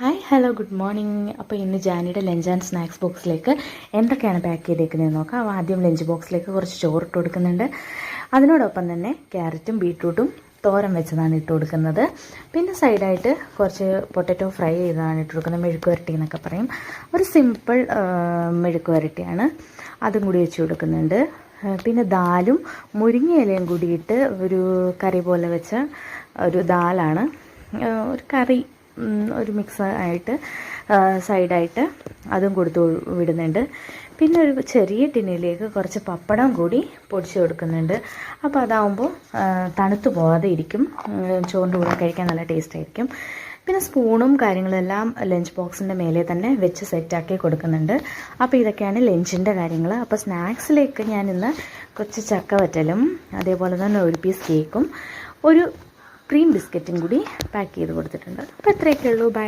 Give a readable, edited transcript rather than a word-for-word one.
Hi hello good morning. അപ്പോൾ ഇന്ന് ജാനിയുടെ lunch and snacks ബോക്സിലേക്ക് എന്തൊക്കെയാണ് പാക്ക് ചെയ്തേക്കുന്നതെന്ന് നോക്കാം. ആദ്യം ലഞ്ച് ബോക്സിലേക്ക് കുറച്ച് ചോറിട്ട് കൊടുക്കുന്നുണ്ട്. അതിനോടൊപ്പം തന്നെ ക്യാരറ്റും ബീട്രൂട്ടും തോരൻ വെച്ചതാണ് ഇട്ട് കൊടുക്കുന്നത്. പിന്നെ സൈഡായിട്ട് കുറച്ച് പൊട്ടറ്റോ ഫ്രൈ ചെയ്തതാണ് ഇട്ട് കൊടുക്കുന്നത്. മെഴുക്ക് വരട്ടി എന്നൊക്കെ പറയും. ഒരു സിമ്പിൾ മെഴുക്ക് വരട്ടിയാണ്, അതും കൂടി വെച്ച് കൊടുക്കുന്നുണ്ട്. പിന്നെ ദാലും മുരിങ്ങയിലയും കൂടിയിട്ട് ഒരു കറി പോലെ വെച്ച ഒരു ദാലാണ്, ഒരു കറി, ഒരു മിക്സ് ആയിട്ട് സൈഡായിട്ട് അതും കൊടുത്ത് വിടുന്നുണ്ട്. പിന്നെ ഒരു ചെറിയ ടിന്നിലേക്ക് കുറച്ച് പപ്പടം കൂടി പൊടിച്ച് കൊടുക്കുന്നുണ്ട്. അപ്പോൾ അതാവുമ്പോൾ തണുത്ത് പോകാതെ ഇരിക്കും, ചോറിൻ്റെ കൂടെ കഴിക്കാൻ നല്ല ടേസ്റ്റ് ആയിരിക്കും. പിന്നെ സ്പൂണും കാര്യങ്ങളെല്ലാം ലഞ്ച് ബോക്സിൻ്റെ മേലെ തന്നെ വെച്ച് സെറ്റാക്കി കൊടുക്കുന്നുണ്ട്. അപ്പോൾ ഇതൊക്കെയാണ് ലഞ്ചിൻ്റെ കാര്യങ്ങൾ. അപ്പോൾ സ്നാക്സിലേക്ക് ഞാൻ ഇന്ന് കുറച്ച് ചക്ക വറ്റലും അതേപോലെ തന്നെ ഒരു പീസ് കേക്കും ഒരു ക്രീം ബിസ്ക്കറ്റും കൂടി പാക്ക് ചെയ്ത് കൊടുത്തിട്ടുണ്ട്. അപ്പോൾ ഇത്രയൊക്കെ ഉള്ളൂ. ബൈ.